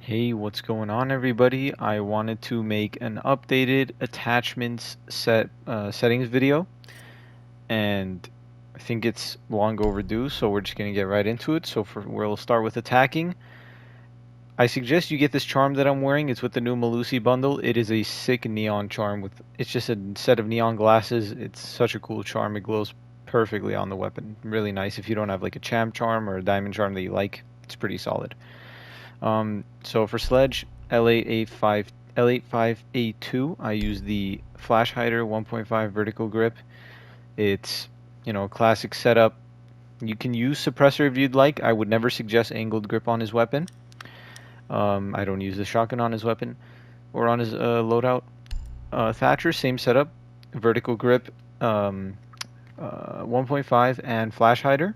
Hey, what's going on, everybody? I wanted to make an updated attachments settings video, and I think it's long overdue, so we're just gonna get right into it. We'll start with attacking. I suggest you get this charm that I'm wearing. It's with the new Malusi bundle. It is a sick neon charm it's just a set of neon glasses. It's such a cool charm. It glows perfectly on the weapon. Really nice if you don't have like a champ charm or a diamond charm that you like. It's pretty solid. So for sledge, L85A2, I use the flash hider 1.5 vertical grip. It's, classic setup. You can use suppressor if you'd like. I would never suggest angled grip on his weapon. I don't use the shotgun on his weapon or on his loadout. Thatcher, same setup, vertical grip, 1.5 and flash hider.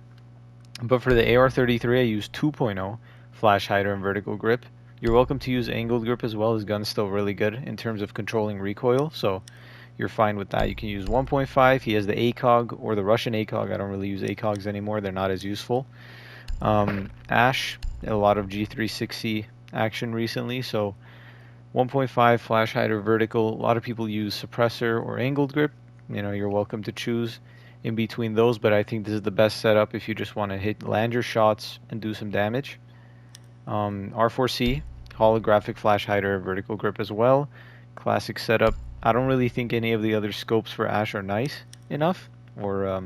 But for the AR-33, I use 2.0 flash hider and vertical grip. You're welcome to use angled grip as well. His gun's still really good in terms of controlling recoil, so you're fine with that. You can use 1.5. He has the ACOG or the Russian ACOG. I don't really use ACOGs anymore. They're not as useful. Ash, a lot of G360 action recently, so 1.5 flash hider vertical. A lot of people use suppressor or angled grip. You're welcome to choose in between those, but I think this is the best setup if you just want to land your shots and do some damage. R4C, holographic flash hider, vertical grip as well. Classic setup. I don't really think any of the other scopes for Ash are nice enough or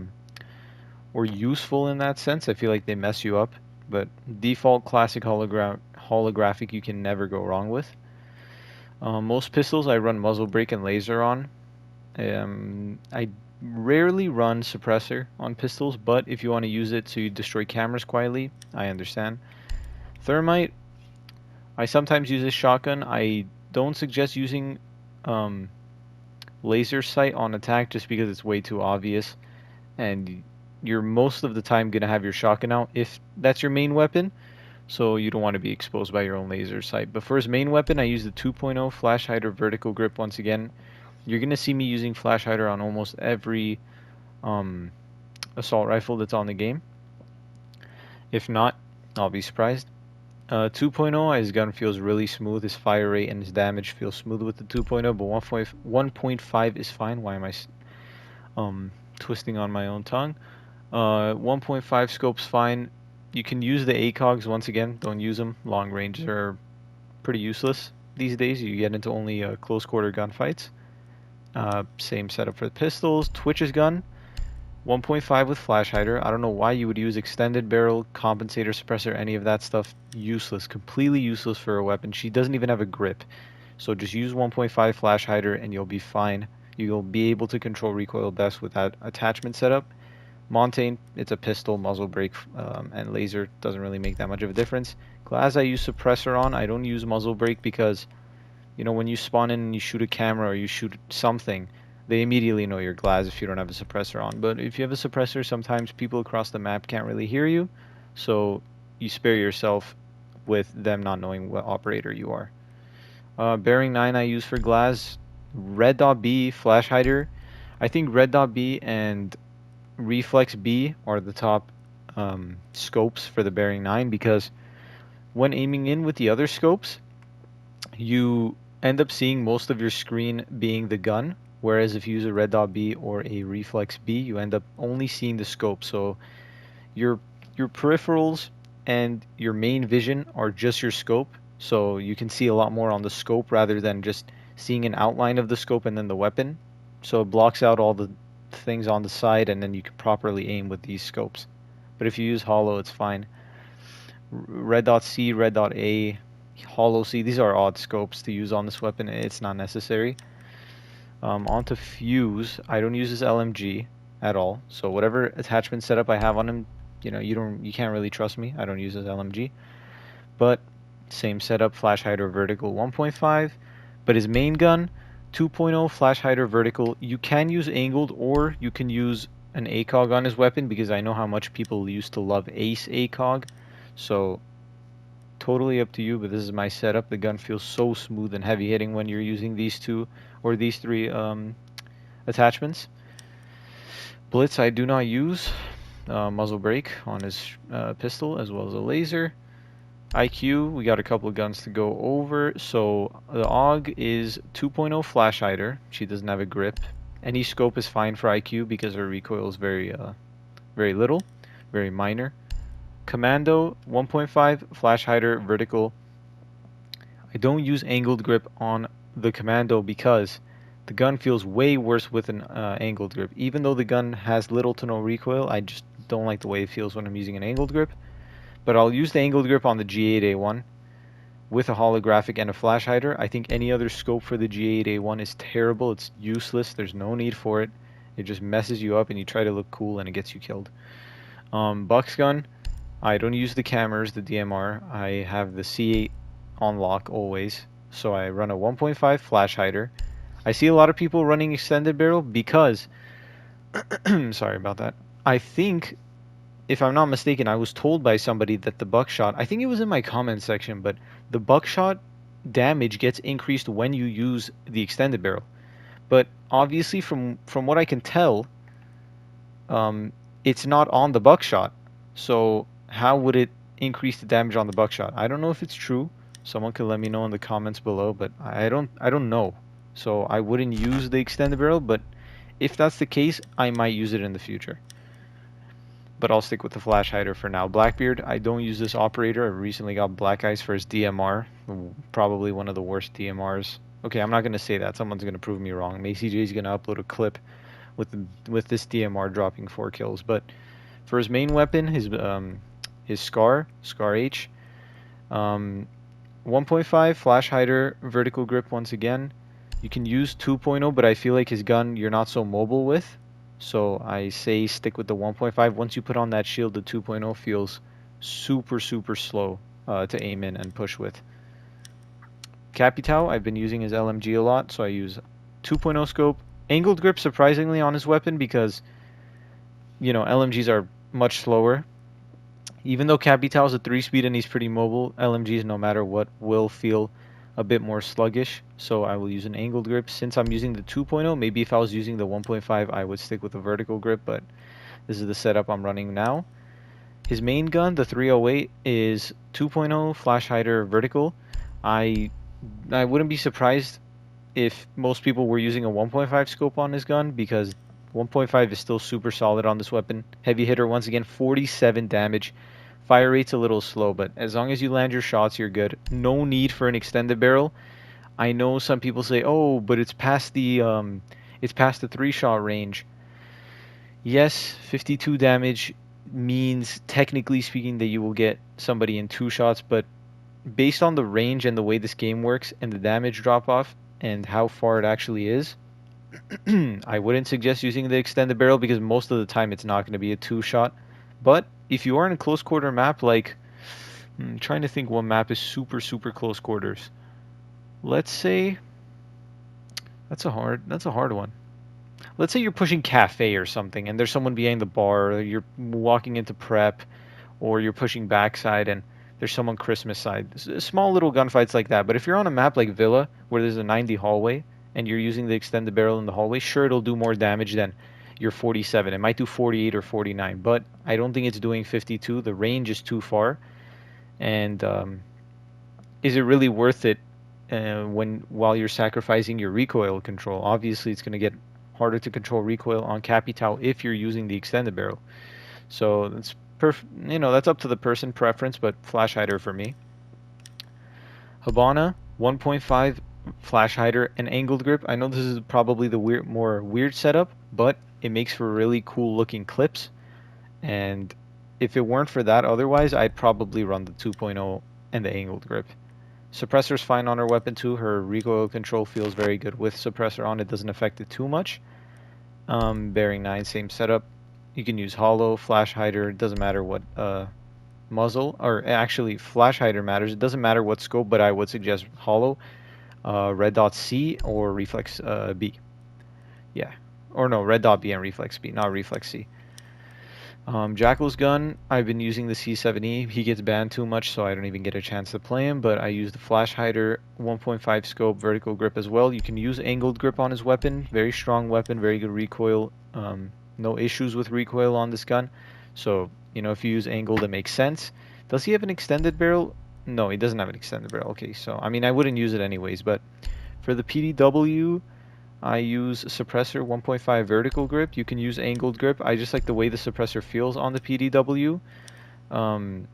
useful in that sense. I feel like they mess you up, but default classic holographic you can never go wrong with. Most pistols I run muzzle brake and laser on. I rarely run suppressor on pistols, but if you want to use it to destroy cameras quietly, I understand. Thermite, I sometimes use a shotgun. I don't suggest using laser sight on attack just because it's way too obvious, and you're most of the time going to have your shotgun out if that's your main weapon, so you don't want to be exposed by your own laser sight. But for his main weapon, I use the 2.0 flash hider vertical grip once again. You're going to see me using flash hider on almost every assault rifle that's on the game. If not, I'll be surprised. 2.0, his gun feels really smooth. His fire rate and his damage feels smooth with the 2.0, but 1.5 is fine. Why am I twisting on my own tongue? 1.5 scope's fine. You can use the ACOGs once again. Don't use them. Long range are pretty useless these days. You get into only close quarter gunfights. Same setup for the pistols. Twitch's gun, 1.5 with flash hider. I don't know why you would use extended barrel, compensator, suppressor, any of that stuff. Useless. Completely useless for a weapon. She doesn't even have a grip. So just use 1.5 flash hider and you'll be fine. You'll be able to control recoil best with that attachment setup. Montane, it's a pistol, muzzle brake, and laser. Doesn't really make that much of a difference. Glass I use suppressor on. I don't use muzzle brake because, when you spawn in and you shoot a camera or you shoot something, they immediately know you're Glaz if you don't have a suppressor on. But if you have a suppressor, sometimes people across the map can't really hear you, so you spare yourself with them not knowing what operator you are. Bearing 9 I use for Glaz. Red Dot B, Flash Hider. I think Red Dot B and Reflex B are the top scopes for the Bearing 9 because when aiming in with the other scopes, you end up seeing most of your screen being the gun, whereas if you use a red dot B or a reflex B, you end up only seeing the scope. So your peripherals and your main vision are just your scope, so you can see a lot more on the scope rather than just seeing an outline of the scope and then the weapon. So it blocks out all the things on the side, and then you can properly aim with these scopes. But if you use hollow, it's fine. Red dot C, red dot A, hollow C, these are odd scopes to use on this weapon. It's not necessary. Onto fuse, I don't use this LMG at all. So whatever attachment setup I have on him, you can't really trust me. I don't use this LMG. But same setup, flash hider vertical 1.5. But his main gun, 2.0 flash hider vertical. You can use angled or you can use an ACOG on his weapon because I know how much people used to love Ace ACOG. So totally up to you, but this is my setup. The gun feels so smooth and heavy hitting when you're using these two or these three attachments. Blitz I do not use. Muzzle brake on his pistol as well as a laser. IQ, we got a couple of guns to go over. So the AUG is 2.0 flash hider. She doesn't have a grip. Any scope is fine for IQ because her recoil is very little, very minor. Commando 1.5 flash hider vertical. I don't use angled grip on the Commando because the gun feels way worse with an angled grip. Even though the gun has little to no recoil, I just don't like the way it feels when I'm using an angled grip. But I'll use the angled grip on the G8A1 with a holographic and a flash hider. I think any other scope for the G8A1 is terrible. It's useless. There's no need for it. It just messes you up and you try to look cool and it gets you killed. Buck's gun, I don't use the cameras, the DMR. I have the C8 on lock always. So I run a 1.5 flash hider. I see a lot of people running extended barrel because, sorry about that. I think, if I'm not mistaken, I was told by somebody that the buckshot, I think it was in my comment section, but the buckshot damage gets increased when you use the extended barrel. But obviously, from what I can tell, it's not on the buckshot. So how would it increase the damage on the buckshot? I don't know if it's true. Someone could let me know in the comments below, but I don't know. So I wouldn't use the extended barrel, but if that's the case, I might use it in the future. But I'll stick with the flash hider for now. Blackbeard, I don't use this operator. I recently got black eyes for his DMR. Probably one of the worst DMRs. Okay, I'm not going to say that. Someone's going to prove me wrong. MacyJ is going to upload a clip with this DMR dropping 4 kills. But for his main weapon, his Scar H, 1.5 flash hider, vertical grip once again. You can use 2.0, but I feel like his gun you're not so mobile with. So I say stick with the 1.5. Once you put on that shield, the 2.0 feels super slow to aim in and push with. Capitao, I've been using his LMG a lot, so I use 2.0 scope. Angled grip surprisingly on his weapon because, you know, LMGs are much slower. Even though Capitao is a 3-speed and he's pretty mobile, LMGs no matter what will feel a bit more sluggish, so I will use an angled grip. Since I'm using the 2.0, maybe if I was using the 1.5 I would stick with a vertical grip, but this is the setup I'm running now. His main gun, the 308, is 2.0 flash hider vertical. I wouldn't be surprised if most people were using a 1.5 scope on his gun because 1.5 is still super solid on this weapon. Heavy hitter once again, 47 damage. Fire rate's a little slow, but as long as you land your shots, you're good. No need for an extended barrel. I know some people say, "Oh, but it's past the 3-shot range." Yes, 52 damage means technically speaking that you will get somebody in 2 shots, but based on the range and the way this game works and the damage drop off and how far it actually is, I wouldn't suggest using the extended barrel because most of the time it's not going to be a 2-shot. But if you are in a close quarter map, like I'm trying to think what map is super close quarters. Let's say that's a hard one. Let's say you're pushing cafe or something and there's someone behind the bar, or you're walking into prep, or you're pushing backside and there's someone Christmas side. Small little gunfights like that. But if you're on a map like Villa where there's a 90 hallway and you're using the extended barrel in the hallway, sure it'll do more damage than your 47. It might do 48 or 49, but I don't think it's doing 52. The range is too far. And is it really worth it while you're sacrificing your recoil control? Obviously, it's going to get harder to control recoil on Capitao if you're using the extended barrel. So it's that's up to the person preference, but flash hider for me. Habana 1.5 flash hider and angled grip. I know this is probably the more weird setup, but it makes for really cool looking clips. And if it weren't for that otherwise, I'd probably run the 2.0 and the angled grip. Suppressor's fine on her weapon too. Her recoil control feels very good with suppressor on. It doesn't affect it too much. Bearing 9, same setup. You can use hollow, flash hider. It doesn't matter what muzzle, or actually flash hider matters. It doesn't matter what scope, but I would suggest hollow, red dot C or reflex B. Yeah, or no, red dot B and reflex B, not reflex C. Jackal's gun, I've been using the C7E. He gets banned too much, so I don't even get a chance to play him, but I use the flash hider, 1.5 scope, vertical grip as well. You can use angled grip on his weapon. Very strong weapon, very good recoil. No issues with recoil on this gun. So, if you use angled, it makes sense. Does he have an extended barrel? No, it doesn't have an extended barrel. Okay, so I mean I wouldn't use it anyways, but for the PDW, I use suppressor 1.5 vertical grip. You can use angled grip. I just like the way the suppressor feels on the PDW. Um,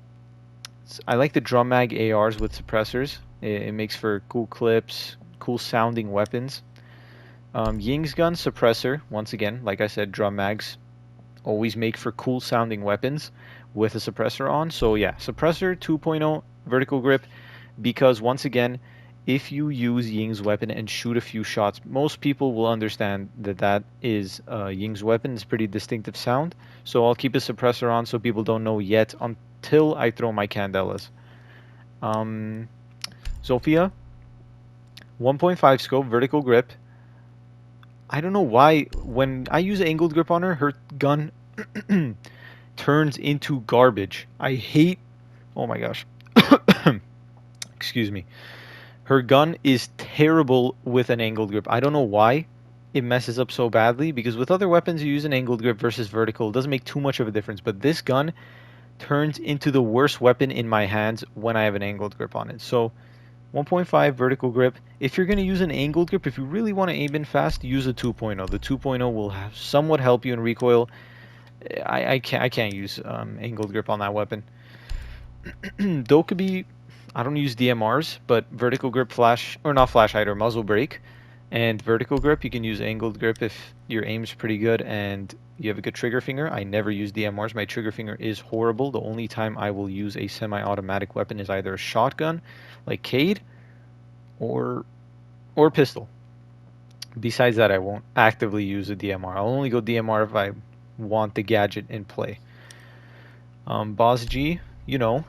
I like the drum mag ARs with suppressors. It makes for cool clips, cool sounding weapons. Ying's gun suppressor, once again, like I said, drum mags always make for cool sounding weapons with a suppressor on. So yeah, suppressor 2.0 vertical grip, because once again, if you use Ying's weapon and shoot a few shots, most people will understand that that is Ying's weapon. It's pretty distinctive sound. So I'll keep a suppressor on so people don't know yet until I throw my candelas. Um, Zofia, 1.5 scope, vertical grip. I don't know why when I use angled grip on her, her gun turns into garbage. I hate. Oh my gosh. Excuse me. Her gun is terrible with an angled grip. I don't know why it messes up so badly, because with other weapons you use an angled grip versus vertical. It doesn't make too much of a difference, but this gun turns into the worst weapon in my hands when I have an angled grip on it. So 1.5 vertical grip. If you're going to use an angled grip, if you really want to aim in fast, use a 2.0. The 2.0 will somewhat help you in recoil. I can't use angled grip on that weapon. Dokubi, I don't use DMRs, but vertical grip flash, or not flash hider, muzzle brake, and vertical grip, you can use angled grip if your aim's pretty good and you have a good trigger finger. I never use DMRs. My trigger finger is horrible. The only time I will use a semi-automatic weapon is either a shotgun, like Cade, or pistol. Besides that, I won't actively use a DMR. I'll only go DMR if I want the gadget in play. Boss G, you know,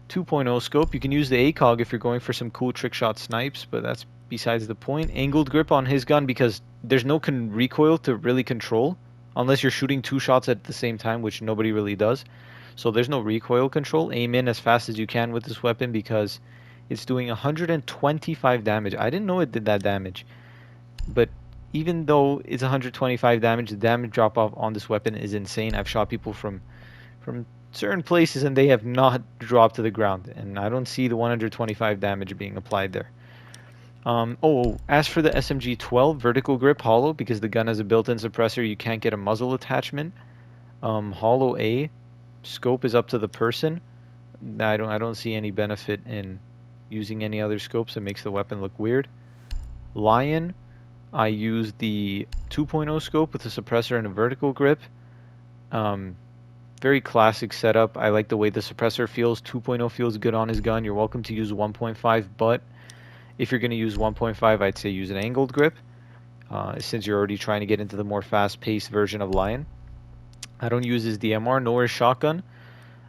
2.0 scope. You can use the ACOG if you're going for some cool trick shot snipes, but that's besides the point. Angled grip on his gun because there's no recoil to really control unless you're shooting two shots at the same time, which nobody really does. So there's no recoil control. Aim in as fast as you can with this weapon because it's doing 125 damage. I didn't know it did that damage. But even though it's 125 damage, the damage drop off on this weapon is insane. I've shot people from certain places and they have not dropped to the ground, and I don't see the 125 damage being applied there. As for the SMG-12 vertical grip hollow, because the gun has a built-in suppressor, you can't get a muzzle attachment. Hollow A scope is up to the person. I don't see any benefit in using any other scopes. It makes the weapon look weird. Lion, I use the 2.0 scope with a suppressor and a vertical grip. Very classic setup. I like the way the suppressor feels. 2.0 feels good on his gun. You're welcome to use 1.5, but if you're going to use 1.5, I'd say use an angled grip, since you're already trying to get into the more fast-paced version of Lion. I don't use his DMR nor his shotgun,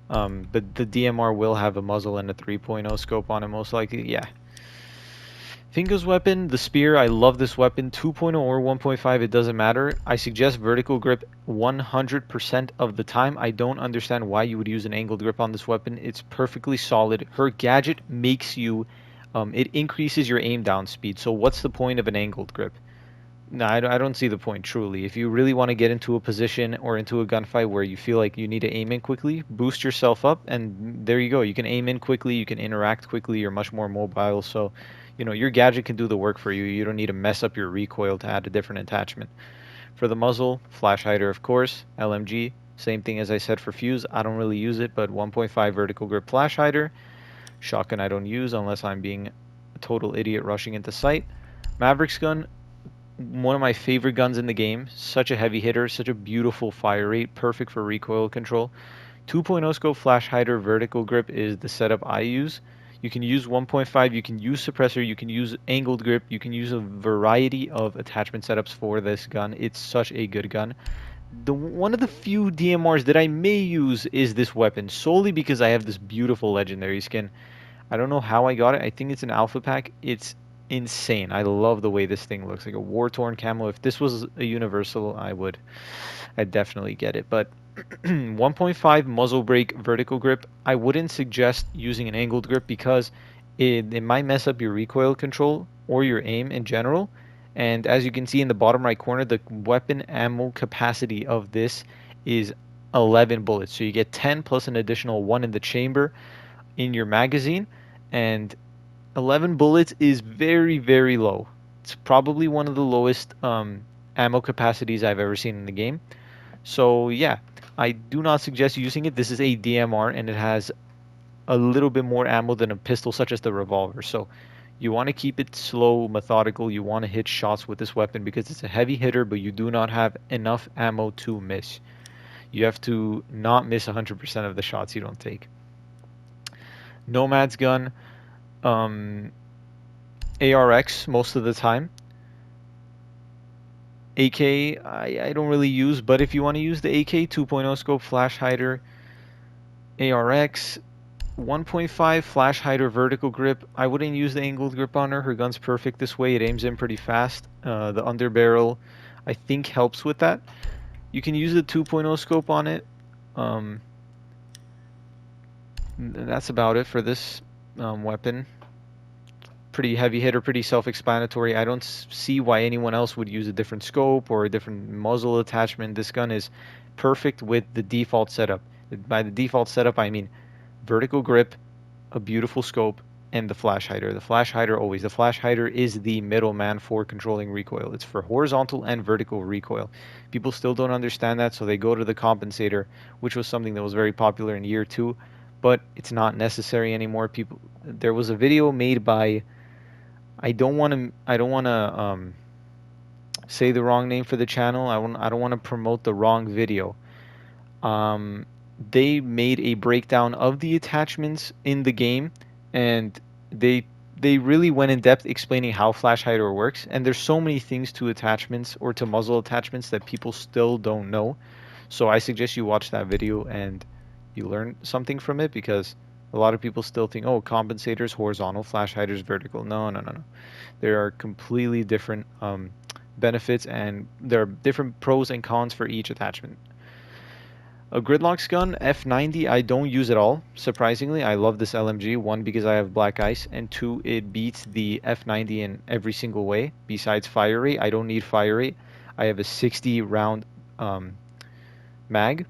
but the DMR will have a muzzle and a 3.0 scope on it most likely. Yeah. Fingo's weapon, the spear, I love this weapon. 2.0 or 1.5, it doesn't matter. I suggest vertical grip 100% of the time. I don't understand why you would use an angled grip on this weapon. It's perfectly solid. Her gadget makes you, it increases your aim down speed. So what's the point of an angled grip? No, I don't see the point, truly. If you really want to get into a position or into a gunfight where you feel like you need to aim in quickly, boost yourself up, and there you go. You can aim in quickly, you can interact quickly, you're much more mobile, so your gadget can do the work for you. You don't need to mess up your recoil to add a different attachment. For the muzzle, flash hider, of course, LMG, same thing as I said for fuse. I don't really use it, but 1.5 vertical grip flash hider. Shotgun I don't use unless I'm being a total idiot rushing into sight. Maverick's gun, one of my favorite guns in the game. Such a heavy hitter, such a beautiful fire rate, perfect for recoil control. 2.0 scope flash hider vertical grip is the setup I use. You can use 1.5, you can use suppressor, you can use angled grip, you can use a variety of attachment setups for this gun. It's such a good gun. One of the few DMRs that I may use is this weapon, solely because I have this beautiful legendary skin. I don't know how I got it. I think it's an alpha pack. It's insane. I love the way this thing looks, like a war-torn camo. If this was a universal, I'd definitely get it. But 1.5 muzzle brake vertical grip, I wouldn't suggest using an angled grip because it might mess up your recoil control or your aim in general. And as you can see in the bottom right corner, the weapon ammo capacity of this is 11 bullets. So you get 10 plus an additional 1 in the chamber in your magazine. and 11 bullets is very, very low. It's probably one of the lowest ammo capacities I've ever seen in the game. So yeah, I do not suggest using it. This is a DMR and it has a little bit more ammo than a pistol such as the revolver. So you want to keep it slow, methodical. You want to hit shots with this weapon because it's a heavy hitter, but you do not have enough ammo to miss. You have to not miss 100% of the shots you don't take. Nomad's gun, um, ARX most of the time. AK, I don't really use, but if you want to use the AK 2.0 scope, flash hider, ARX, 1.5 flash hider vertical grip. I wouldn't use the angled grip on her. Her gun's perfect this way. It aims in pretty fast. The underbarrel, I think, helps with that. You can use the 2.0 scope on it. That's about it for this weapon. Pretty heavy hitter, pretty self-explanatory. I don't see why anyone else would use a different scope or a different muzzle attachment. This gun is perfect with the default setup. By the default setup, I mean vertical grip, a beautiful scope, and the flash hider. The flash hider always. The flash hider is the middleman for controlling recoil. It's for horizontal and vertical recoil. People still don't understand that, so they go to the compensator, which was something that was very popular in year 2, but it's not necessary anymore. There was a video made by, I don't want to say the wrong name for the channel. I don't want to promote the wrong video. They made a breakdown of the attachments in the game, and they they really went in depth explaining how flash hider works. And there's so many things to attachments or to muzzle attachments that people still don't know. So I suggest you watch that video and you learn something from it, because a lot of people still think, oh, compensators horizontal, flash hiders vertical. No, no, no, no. There are completely different benefits, and there are different pros and cons for each attachment. A Gridlock's gun, F90, I don't use at all. Surprisingly, I love this LMG. One, because I have black ice, and two, it beats the F90 in every single way. Besides fire rate, I don't need fire rate. I have a 60 round mag,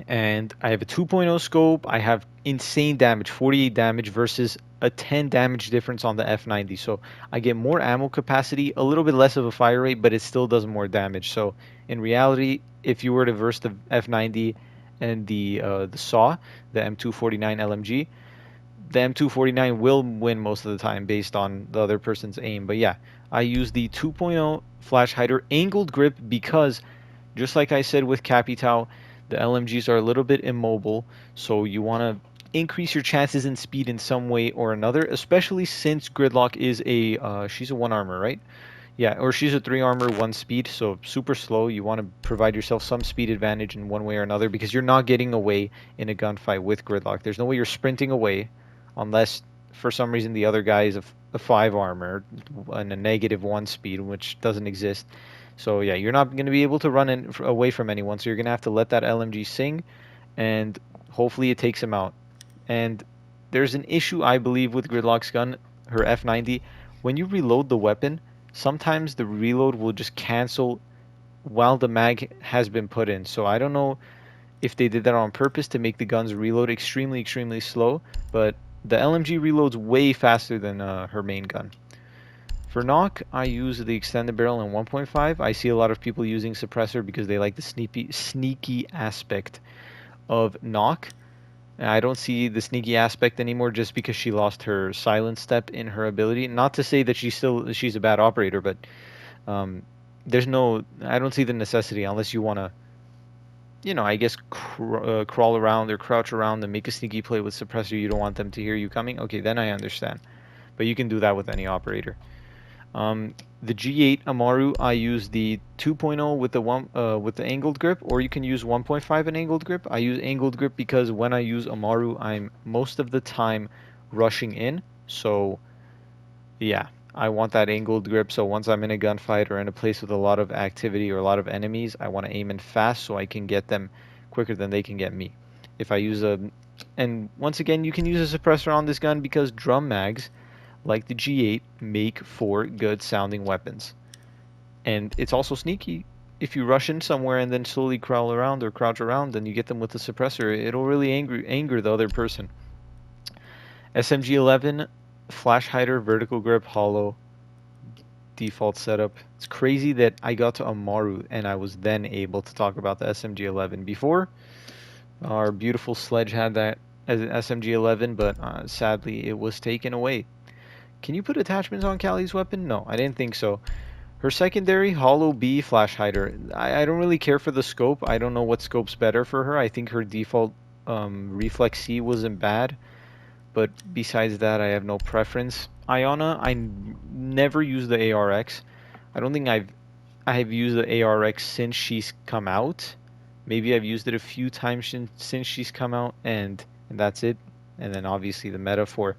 and I have a 2.0 scope. I have insane damage, 48 damage versus a 10 damage difference on the F90. So I get more ammo capacity, a little bit less of a fire rate, but it still does more damage. So in reality, if you were to verse the F90 and the SAW, the M249 LMG, the M249 will win most of the time based on the other person's aim. But yeah, I use the 2.0 flash hider angled grip because, just like I said with Capitao, the LMGs are a little bit immobile, so you want to increase your chances in speed in some way or another, especially since Gridlock is a, she's a 1 armor, right? Yeah, or she's a 3 armor, 1 speed, so super slow. You want to provide yourself some speed advantage in one way or another, because you're not getting away in a gunfight with Gridlock. There's no way you're sprinting away, unless for some reason the other guy is a 5 armor and a -1 speed, which doesn't exist. So yeah, you're not going to be able to run away from anyone, so you're going to have to let that LMG sing, and hopefully it takes him out. And there's an issue, I believe, with Gridlock's gun, her F90. When you reload the weapon, sometimes the reload will just cancel while the mag has been put in. So I don't know if they did that on purpose to make the guns reload extremely, extremely slow, but the LMG reloads way faster than her main gun. For knock, I use the extended barrel in 1.5. I see a lot of people using suppressor because they like the sneaky aspect of knock. I don't see the sneaky aspect anymore just because she lost her silent step in her ability. Not to say that she's a bad operator, but I don't see the necessity unless you want to, I guess crawl around or crouch around and make a sneaky play with suppressor. You don't want them to hear you coming. Okay, then I understand. But you can do that with any operator. The G8 Amaru, I use the 2.0 with the angled grip, or you can use 1.5 an angled grip. I use angled grip because when I use Amaru, I'm most of the time rushing in. So yeah, I want that angled grip. So once I'm in a gunfight or in a place with a lot of activity or a lot of enemies, I want to aim in fast so I can get them quicker than they can get me. If I use and once again, you can use a suppressor on this gun because drum mags, like the G8, make for good sounding weapons. And it's also sneaky. If you rush in somewhere and then slowly crawl around or crouch around and you get them with the suppressor, it'll really anger the other person. SMG11, flash hider, vertical grip, hollow, default setup. It's crazy that I got to Amaru and I was then able to talk about the SMG11. Before, our beautiful sledge had that as an SMG11, but sadly it was taken away. Can you put attachments on Callie's weapon? No, I didn't think so. Her secondary, Hollow B Flash Hider. I don't really care for the scope. I don't know what scope's better for her. I think her default Reflex C wasn't bad, but besides that, I have no preference. Iona, never use the ARX. I don't think I have used the ARX since she's come out. Maybe I've used it a few times since she's come out, and that's it. And then obviously the meta for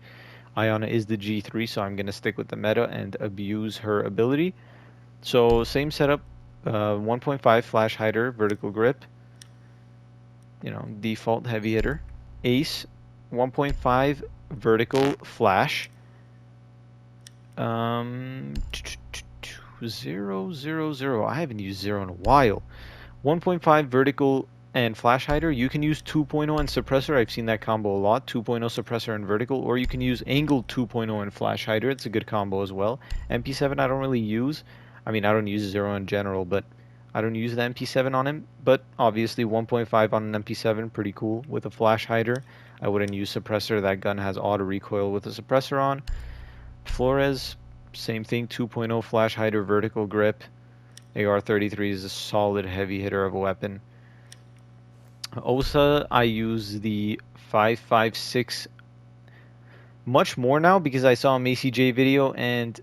Iona is the G3, so I'm gonna stick with the meta and abuse her ability. So same setup, 1.5 flash hider, vertical grip, default heavy hitter. Ace, 1.5 vertical flash. 0, 0, 0. I haven't used 0 in a while. 1.5 vertical and flash hider. You can use 2.0 and suppressor. I've seen that combo a lot. 2.0 suppressor and vertical, or you can use angled 2.0 and flash hider. It's a good combo as well. MP7 I don't really use. I mean, I don't use 0 in general, but I don't use the MP7 on him. But obviously 1.5 on an MP7, pretty cool with a flash hider. I wouldn't use suppressor. That gun has auto recoil with a suppressor on. Flores, same thing, 2.0 flash hider, vertical grip. AR-33 is a solid heavy hitter of a weapon. OSA, I use the 5.56 much more now because I saw a Macy J video and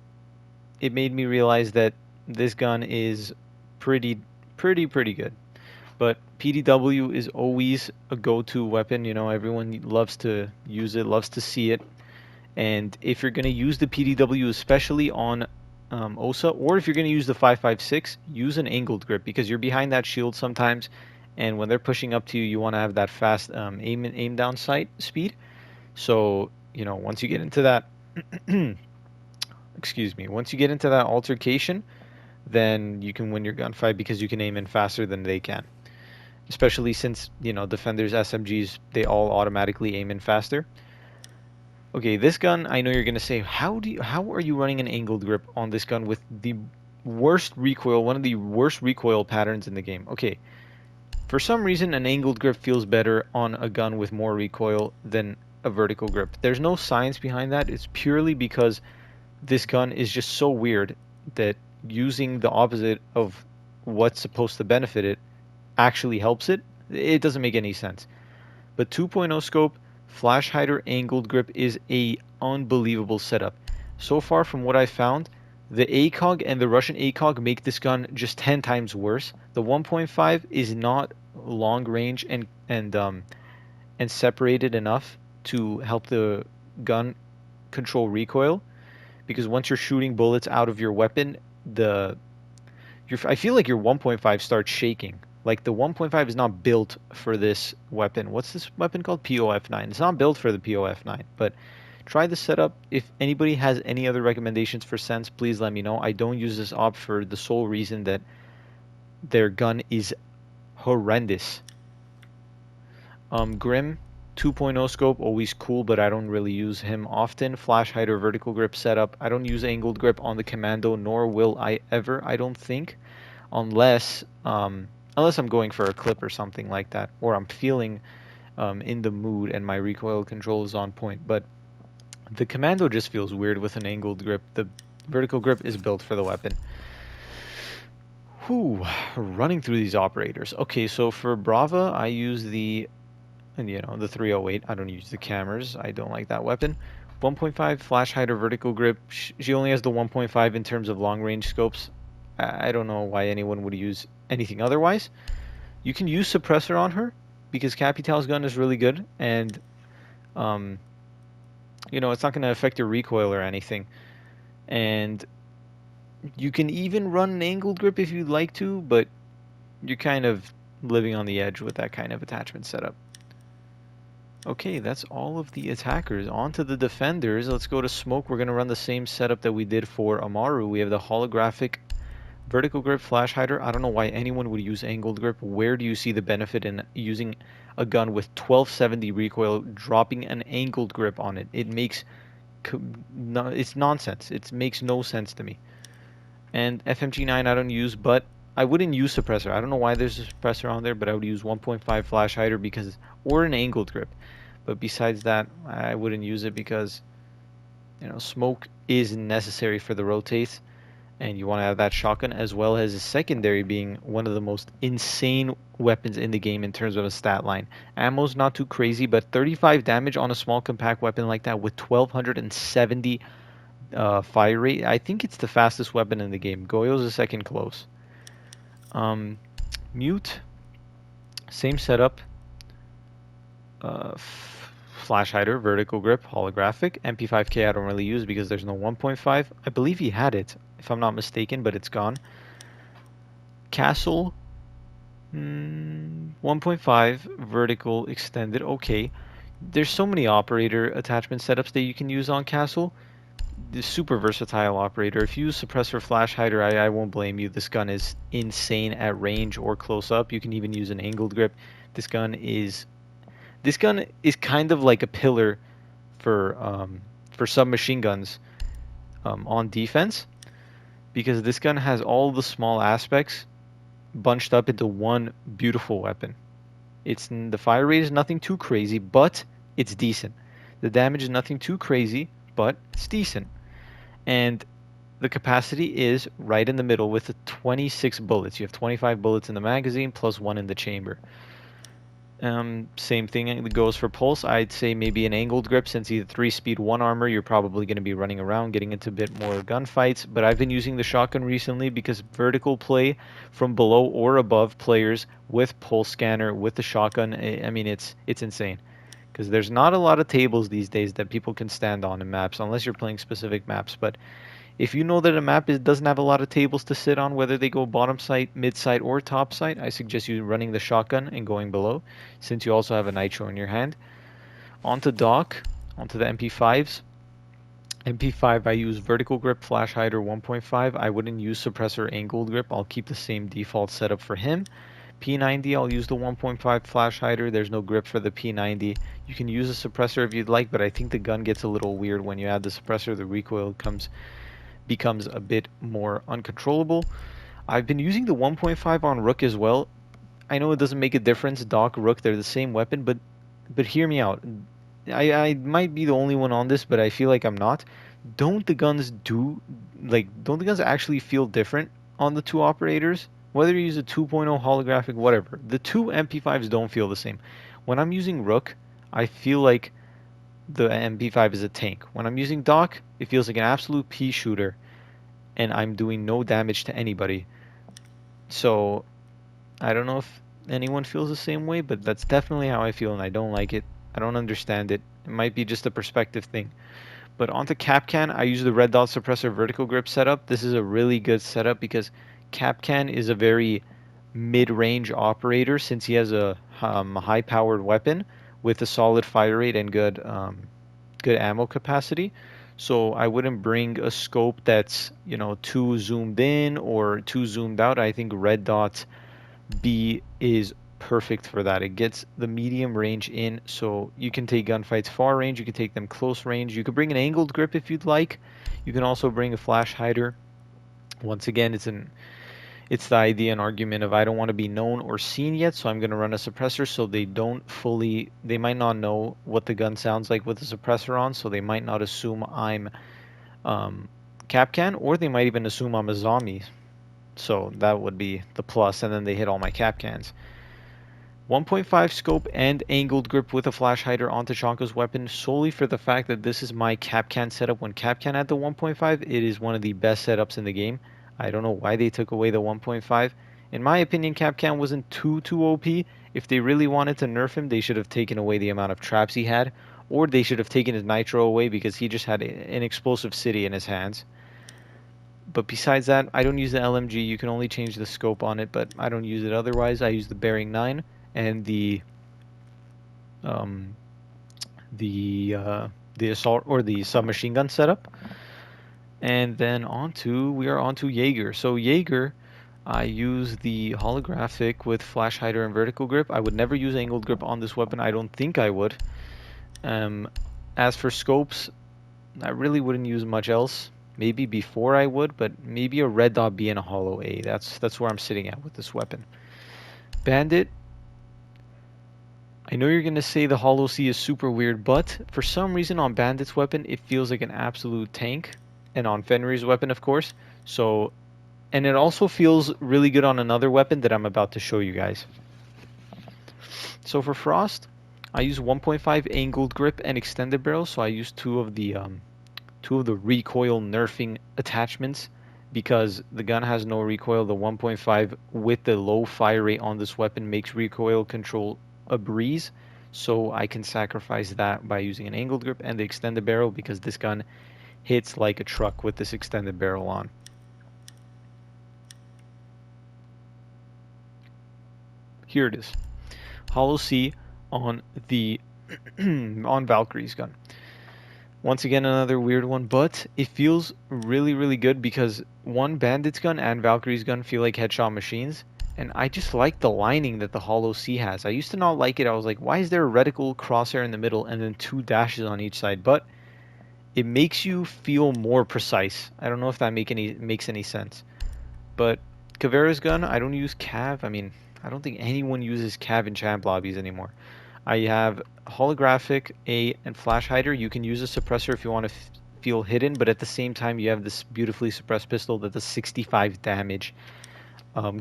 it made me realize that this gun is pretty good. But PDW is always a go-to weapon. Everyone loves to use it, loves to see it. And if you're going to use the PDW, especially on OSA, or if you're going to use the 5.56, use an angled grip because you're behind that shield sometimes, and when they're pushing up to you, you want to have that fast aim down sight speed. So once you get into that, excuse me, once you get into that altercation, then you can win your gunfight because you can aim in faster than they can. Especially since defenders, SMGs, they all automatically aim in faster. Okay, this gun, I know you're gonna say, how are you running an angled grip on this gun with the worst recoil, one of the worst recoil patterns in the game? Okay, for some reason, an angled grip feels better on a gun with more recoil than a vertical grip. There's no science behind that. It's purely because this gun is just so weird that using the opposite of what's supposed to benefit it actually helps it. It doesn't make any sense. But 2.0 scope, flash hider, angled grip is a unbelievable setup. So far from what I found, the ACOG and the Russian ACOG make this gun just 10 times worse. The 1.5 is not long range and separated enough to help the gun control recoil, because once you're shooting bullets out of your weapon, I feel like your 1.5 starts shaking. Like the 1.5 is not built for this weapon. What's this weapon called? POF9. It's not built for the POF9, but try the setup. If anybody has any other recommendations for Sens, please let me know. I don't use this op for the sole reason that their gun is horrendous. Grim, 2.0 scope, always cool, but I don't really use him often. Flash hider, vertical grip setup. I don't use angled grip on the Commando, nor will I ever, I don't think, unless I'm going for a clip or something like that, or I'm feeling in the mood and my recoil control is on point. But the Commando just feels weird with an angled grip. The vertical grip is built for the weapon. Whew, running through these operators. Okay, so for Brava, I use the 308. I don't use the cameras. I don't like that weapon. 1.5 flash hider, vertical grip. She only has the 1.5 in terms of long range scopes. I don't know why anyone would use anything otherwise. You can use suppressor on her because Capital's gun is really good, and it's not going to affect your recoil or anything. And you can even run an angled grip if you'd like to, but you're kind of living on the edge with that kind of attachment setup. Okay, that's all of the attackers. On to the defenders. Let's go to Smoke. We're going to run the same setup that we did for Amaru. We have the holographic Vertical grip, flash hider. I don't know why anyone would use angled grip. Where do you see the benefit in using a gun with 1270 recoil, dropping an angled grip on it? It makes no, it's nonsense. It makes no sense to me. And FMG9 I don't use, but I wouldn't use suppressor. I don't know why there's a suppressor on there, but I would use 1.5 flash hider because, or an angled grip. But besides that, I wouldn't use it because, smoke is necessary for the rotates, and you want to have that shotgun as well as a secondary being one of the most insane weapons in the game in terms of a stat line. Ammo's not too crazy, but 35 damage on a small compact weapon like that with 1270 fire rate. I think it's the fastest weapon in the game. Goyo's a second close. Mute, same setup. Flash hider, vertical grip, holographic. MP5K I don't really use because there's no 1.5. I believe he had it, if I'm not mistaken, but it's gone. Castle, 1.5, vertical, extended, okay. There's so many operator attachment setups that you can use on Castle. The super versatile operator. If you use suppressor flash hider, I won't blame you. This gun is insane at range or close up. You can even use an angled grip. This gun is kind of like a pillar for submachine guns on defense, because this gun has all the small aspects bunched up into one beautiful weapon. The fire rate is nothing too crazy, but it's decent. The damage is nothing too crazy, but it's decent. And the capacity is right in the middle with the 26 bullets. You have 25 bullets in the magazine plus 1 in the chamber. Same thing goes for pulse. I'd say maybe an angled grip, since he's 3-speed 1 armor, you're probably going to be running around getting into a bit more gunfights. But I've been using the shotgun recently because vertical play from below or above players with pulse scanner with the shotgun, I mean it's insane. Because there's not a lot of tables these days that people can stand on in maps, unless you're playing specific maps. But if you know that a map doesn't have a lot of tables to sit on, whether they go bottom site, mid site, or top site, I suggest you running the shotgun and going below, since you also have a nitro in your hand. Onto Doc, onto the MP5s. MP5 I use vertical grip, flash hider 1.5. I wouldn't use suppressor angled grip. I'll keep the same default setup for him. P90 I'll use the 1.5 flash hider. There's no grip for the P90. You can use a suppressor if you'd like, but I think the gun gets a little weird when you add the suppressor. The recoil becomes a bit more uncontrollable. I've been using the 1.5 on Rook as well. I know it doesn't make a difference. Doc, Rook, they're the same weapon, but hear me out. I might be the only one on this, but I feel like I'm not. Don't the guns actually feel different on the two operators? Whether you use a 2.0 holographic, whatever. The two MP5s don't feel the same. When I'm using Rook, I feel like the MP5 is a tank. When I'm using Doc, it feels like an absolute pea shooter, and I'm doing no damage to anybody. So, I don't know if anyone feels the same way, but that's definitely how I feel, and I don't like it. I don't understand it. It might be just a perspective thing. But onto Capcan, I use the red dot suppressor vertical grip setup. This is a really good setup because Capcan is a very mid-range operator, since he has a high-powered weapon with a solid fire rate and good ammo capacity. So I wouldn't bring a scope that's too zoomed in or too zoomed out. I think red dot B is perfect for that. It gets the medium range in, so you can take gunfights far range, you can take them close range. You could bring an angled grip if you'd like. You can also bring a flash hider. Once again, it's the idea and argument of I don't want to be known or seen yet, so I'm going to run a suppressor so they might not know what the gun sounds like with the suppressor on, so they might not assume I'm Capcan, or they might even assume I'm a zombie. So that would be the plus, and then they hit all my Capcans. 1.5 scope and angled grip with a flash hider on Tachanka's weapon, solely for the fact that this is my Capcan setup. When Capcan had the 1.5, it is one of the best setups in the game. I don't know why they took away the 1.5. In my opinion, Capcan wasn't too OP. If they really wanted to nerf him, they should have taken away the amount of traps he had, or they should have taken his nitro away because he just had an explosive city in his hands. But besides that, I don't use the LMG. You can only change the scope on it, but I don't use it otherwise. I use the bearing 9 and the assault or the submachine gun setup. And then we are on to Jaeger. So Jaeger, I use the holographic with flash hider and vertical grip. I would never use angled grip on this weapon. I don't think I would. Um, as for scopes, I really wouldn't use much else. Maybe before I would, but maybe a red dot B and a hollow A. That's where I'm sitting at with this weapon. Bandit, I know you're gonna say the hollow C is super weird, but for some reason on Bandit's weapon it feels like an absolute tank, and on Fenrir's weapon, of course. So, and it also feels really good on another weapon that I'm about to show you guys. So for Frost, I use 1.5 angled grip and extended barrel. So I use two of the recoil nerfing attachments because the gun has no recoil. The 1.5 with the low fire rate on this weapon makes recoil control a breeze. So I can sacrifice that by using an angled grip and the extended barrel because this gun hits like a truck with this extended barrel on. Here it is. Hollow C on the on Valkyrie's gun. Once again, another weird one, but it feels really, really good because one, Bandit's gun and Valkyrie's gun feel like headshot machines, and I just like the lining that the Hollow C has. I used to not like it. I was like, why is there a reticle crosshair in the middle and then two dashes on each side? But it makes you feel more precise. I don't know if that makes any sense. But Caveira's gun, I don't use Cav. I mean, I don't think anyone uses Cav in champ lobbies anymore. I have holographic, A, and flash hider. You can use a suppressor if you want to feel hidden, but at the same time you have this beautifully suppressed pistol that does 65 damage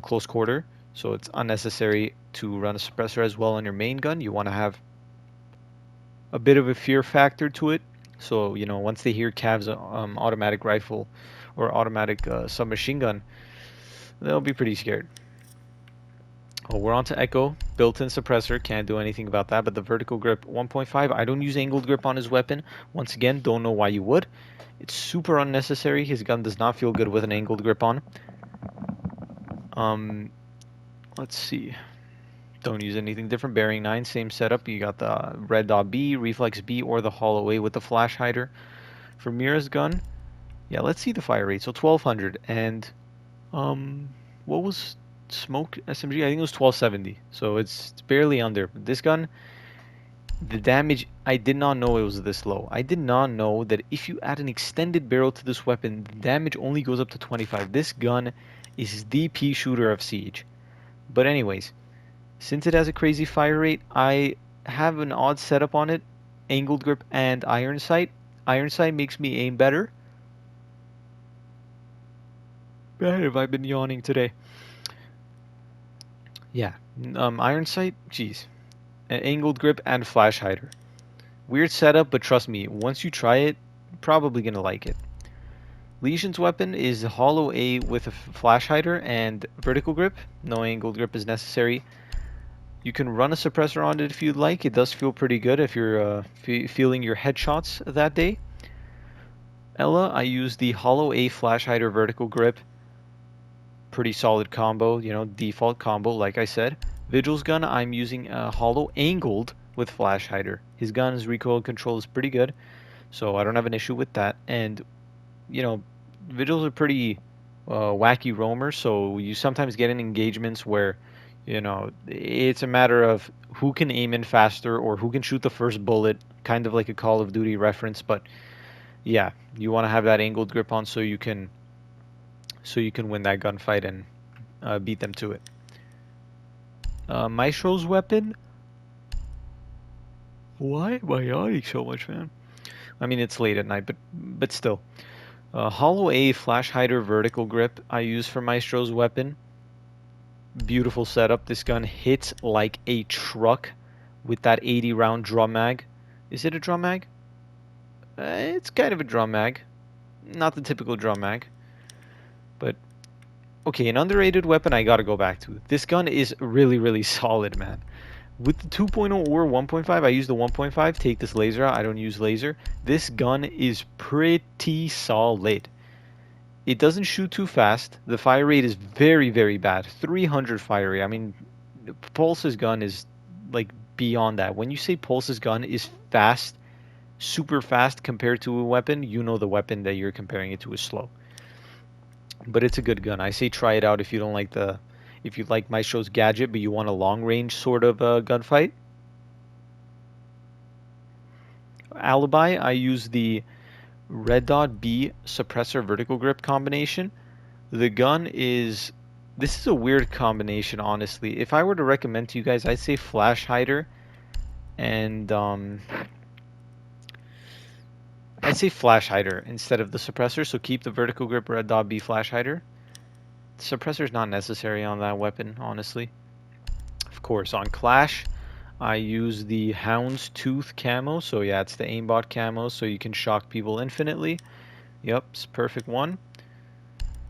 close quarter. So it's unnecessary to run a suppressor as well on your main gun. You want to have a bit of a fear factor to it. So, you know, once they hear Cav's automatic rifle or automatic submachine gun, they'll be pretty scared. Oh, we're on to Echo. Built-in suppressor. Can't do anything about that. But the vertical grip 1.5. I don't use angled grip on his weapon. Once again, don't know why you would. It's super unnecessary. His gun does not feel good with an angled grip on. Let's see. Don't use anything different. Bearing 9, same setup. You got the red dot B, reflex B, or the hollow A with the flash hider. For Mira's gun, yeah, let's see the fire rate. So 1200 and what was smoke SMG? I think it was 1270. So it's barely under. This gun, the damage, I did not know it was this low. I did not know that if you add an extended barrel to this weapon, the damage only goes up to 25. This gun is the pea shooter of Siege. But anyways, since it has a crazy fire rate, I have an odd setup on it. Angled grip and iron sight. Iron sight makes me aim better. Man, have I been yawning today? Yeah, iron sight, jeez. Angled grip and flash hider. Weird setup, but trust me, once you try it, you're probably gonna like it. Legion's weapon is hollow A with a flash hider and vertical grip. No angled grip is necessary. You can run a suppressor on it if you'd like. It does feel pretty good if you're feeling your headshots that day. Ella, I use the hollow A flash hider vertical grip. Pretty solid combo, you know, default combo like I said. Vigil's gun, I'm using a hollow angled with flash hider. His gun's recoil control is pretty good, so I don't have an issue with that. And, you know, Vigil's a pretty wacky roamer, so you sometimes get in engagements where, you know, it's a matter of who can aim in faster or who can shoot the first bullet, kind of like a Call of Duty reference. But yeah, you want to have that angled grip on so you can win that gunfight and beat them to it. Maestro's weapon. Why am I yawning so much, man? I mean, it's late at night, but still. Hollow A flash hider vertical grip I use for Maestro's weapon. Beautiful setup. This gun hits like a truck with that 80 round drum mag. Is it a drum mag? It's kind of a drum mag. Not the typical drum mag. But, okay, an underrated weapon I gotta go back to. This gun is really, really solid, man. With the 2.0 or 1.5, I use the 1.5. Take this laser out. I don't use laser. This gun is pretty solid. It doesn't shoot too fast. The fire rate is very, very bad. 300 fire rate. I mean, Pulse's gun is like beyond that. When you say Pulse's gun is fast, super fast compared to a weapon, you know the weapon that you're comparing it to is slow. But it's a good gun. I say try it out if you don't like if you like Maestro's gadget, but you want a long range sort of gunfight. Alibi, I use the Red Dot B suppressor vertical grip combination. The gun is this is a weird combination, honestly. If I were to recommend to you guys, I'd say Flash Hider and I'd say Flash Hider instead of the suppressor. So keep the vertical grip Red Dot B Flash Hider. The suppressor's not necessary on that weapon, honestly. Of course, on Clash, I use the Hound's Tooth camo. So yeah, it's the aimbot camo, so you can shock people infinitely. Yep, it's a perfect one.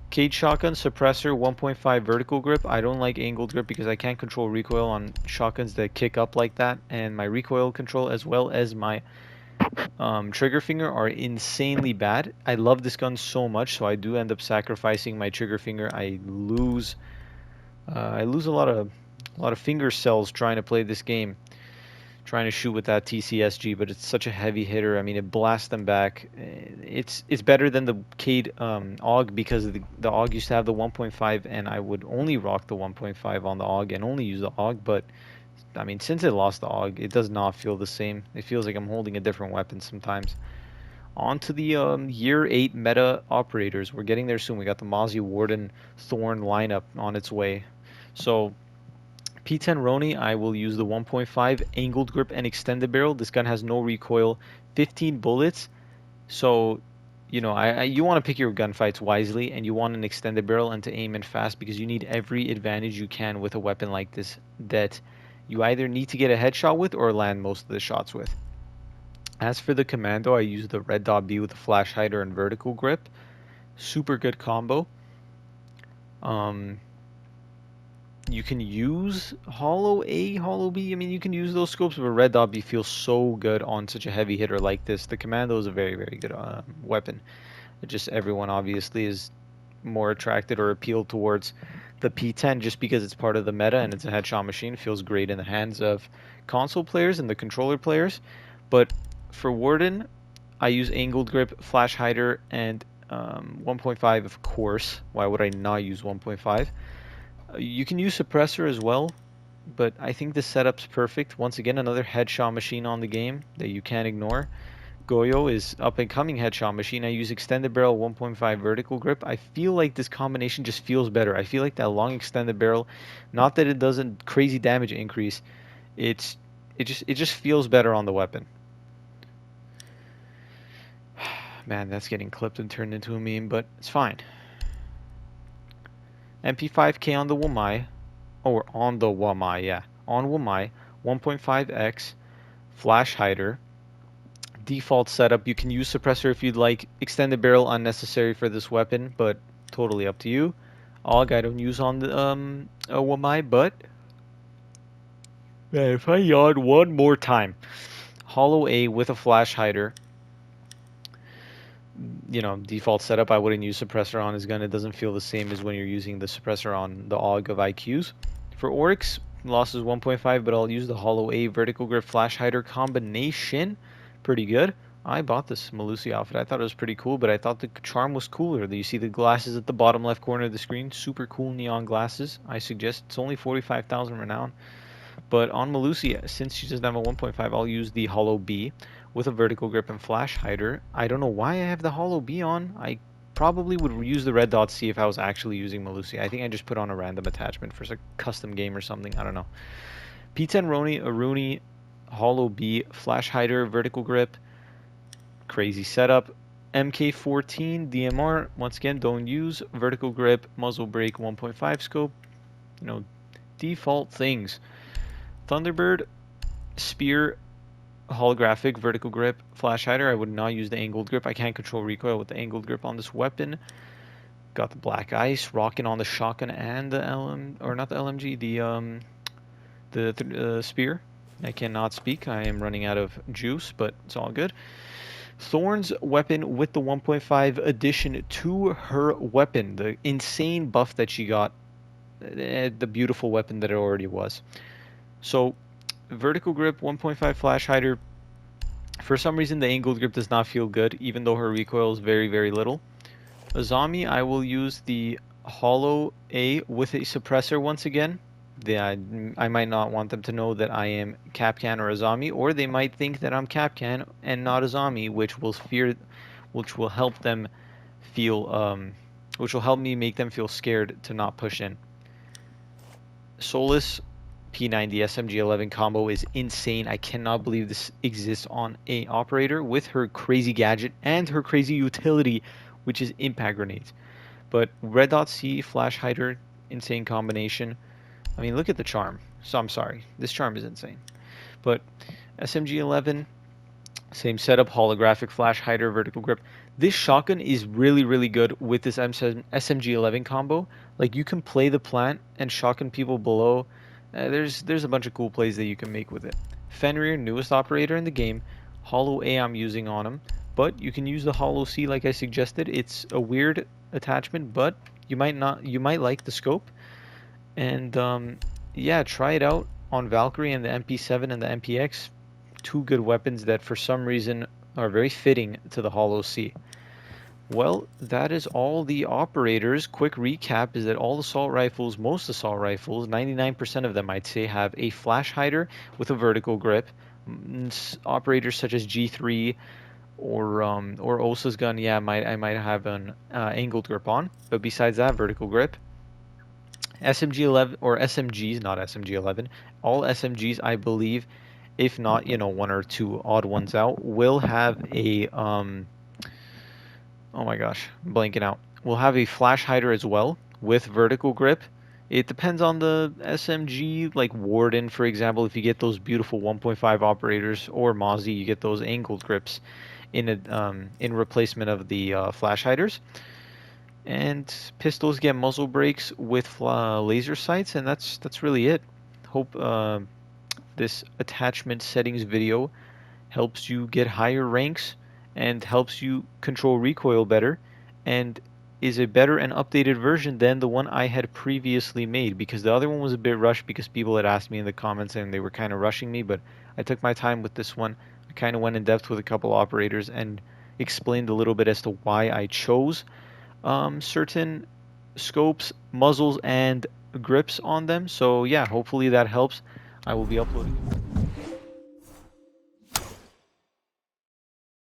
Cage shotgun suppressor 1.5 vertical grip. I don't like angled grip because I can't control recoil on shotguns that kick up like that, and my recoil control as well as my trigger finger are insanely bad. I love this gun so much, so I do end up sacrificing my trigger finger. I lose a lot of finger cells trying to play this game, trying to shoot with that TCSG, but it's such a heavy hitter. I mean, it blasts them back. It's better than the Cade AUG because the AUG used to have the 1.5, and I would only rock the 1.5 on the AUG and only use the AUG. But I mean, since it lost the AUG, it does not feel the same. It feels like I'm holding a different weapon sometimes. On to the Year 8 meta operators. We're getting there soon. We got the Mozzie Warden Thorn lineup on its way. So P10 Roni, I will use the 1.5 angled grip and extended barrel. This gun has no recoil, 15 bullets. So, you know, you want to pick your gunfights wisely, and you want an extended barrel and to aim in fast because you need every advantage you can with a weapon like this that you either need to get a headshot with or land most of the shots with. As for the commando, I use the Red Dot B with the flash hider and vertical grip. Super good combo. You can use Hollow A, Hollow B. I mean, you can use those scopes, but Red Dot B feels so good on such a heavy hitter like this. The Commando is a very, very good weapon. Just everyone obviously is more attracted or appealed towards the P10 just because it's part of the meta and it's a headshot machine. It feels great in the hands of console players and the controller players. But for Warden, I use angled grip, flash hider, and 1.5 of course. Why would I not use 1.5? You can use suppressor as well, but I think the setup's perfect. Once again, another headshot machine on the game that you can't ignore. Goyo is up and coming headshot machine. I use extended barrel 1.5 vertical grip. I feel like this combination just feels better. I feel like that long extended barrel, not that it doesn't crazy damage increase, it just feels better on the weapon. Man, that's getting clipped and turned into a meme, but it's fine. MP5K on the Wamai, or on the Wamai, yeah, on Wamai, 1.5x, flash hider, default setup. You can use suppressor if you'd like. Extended barrel unnecessary for this weapon, but totally up to you. AUG I don't use on the Wamai, but man, if I yawn one more time, Hollow A with a flash hider. You know, default setup, I wouldn't use suppressor on his gun. It doesn't feel the same as when you're using the suppressor on the AUG of IQs. For Oryx, losses 1.5, but I'll use the Hollow A vertical grip flash hider combination. Pretty good. I bought this Melusi outfit. I thought it was pretty cool, but I thought the charm was cooler. You see the glasses at the bottom left corner of the screen? Super cool neon glasses. I suggest it's only 45,000 renown. But on Melusi, since she doesn't have a 1.5, I'll use the Hollow B with a vertical grip and flash hider. I don't know why I have the Hollow B on. I probably would use the red dot C if I was actually using Melusi. I think I just put on a random attachment for a custom game or something. I don't know. P10 Roni, Aruni, Hollow B, flash hider, vertical grip. Crazy setup. MK14 DMR, once again, don't use. Vertical grip, muzzle brake, 1.5 scope. You know, default things. Thunderbird, spear, holographic, vertical grip, flash hider. I would not use the angled grip. I can't control recoil with the angled grip on this weapon. Got the black ice, rocking on the shotgun and the not the LMG, the spear. I cannot speak. I am running out of juice, but it's all good. Thorn's weapon with the 1.5 addition to her weapon. The insane buff that she got. The beautiful weapon that it already was. So, vertical grip, 1.5 flash hider, For some reason, the angled grip does not feel good, even though her recoil is very, very little. Azami, I will use the hollow A with a suppressor once again. I might not want them to know that I am Capcan or Azami, or they might think that I'm Capcan and not Azami, which will help them feel, which will help me make them feel scared to not push in. Solus P90 SMG11 combo is insane. I cannot believe this exists on a operator with her crazy gadget and her crazy utility, which is impact grenades. But red dot C flash hider, insane combination. I mean, look at the charm. So I'm sorry, this charm is insane. But SMG11, same setup, holographic flash hider, vertical grip. This shotgun is really, really good with this SMG11 combo. Like, you can play the plant and shotgun people below. There's a bunch of cool plays that you can make with it. Fenrir, newest operator in the game. Hollow A I'm using on him, but you can use the Hollow C like I suggested. It's a weird attachment, but you might like the scope. And yeah, try it out on Valkyrie and the MP7 and the MPX. Two good weapons that for some reason are very fitting to the Hollow C. Well, that is all the operators. Quick recap is that all assault rifles, most assault rifles, 99% of them I'd say, have a flash hider with a vertical grip. Operators such as G3 or Osa's gun, yeah, I might have an angled grip on, but besides that, vertical grip. SMG11 or SMGs, not SMG11, all SMGs I believe, if not, one or two odd ones out, will have a oh my gosh, I'm blanking out. We'll have a flash hider as well with vertical grip. It depends on the SMG, like Warden, for example. If you get those beautiful 1.5 operators, or Mozzie, you get those angled grips in replacement of the flash hiders. And pistols get muzzle brakes with laser sights, and that's really it. Hope this attachment settings video helps you get higher ranks and helps you control recoil better, and is a better and updated version than the one I had previously made, because the other one was a bit rushed because people had asked me in the comments and they were kind of rushing me, but I took my time with this one. I kind of went in depth with a couple operators and explained a little bit as to why I chose certain scopes, muzzles, and grips on them. So yeah, hopefully that helps. I will be uploading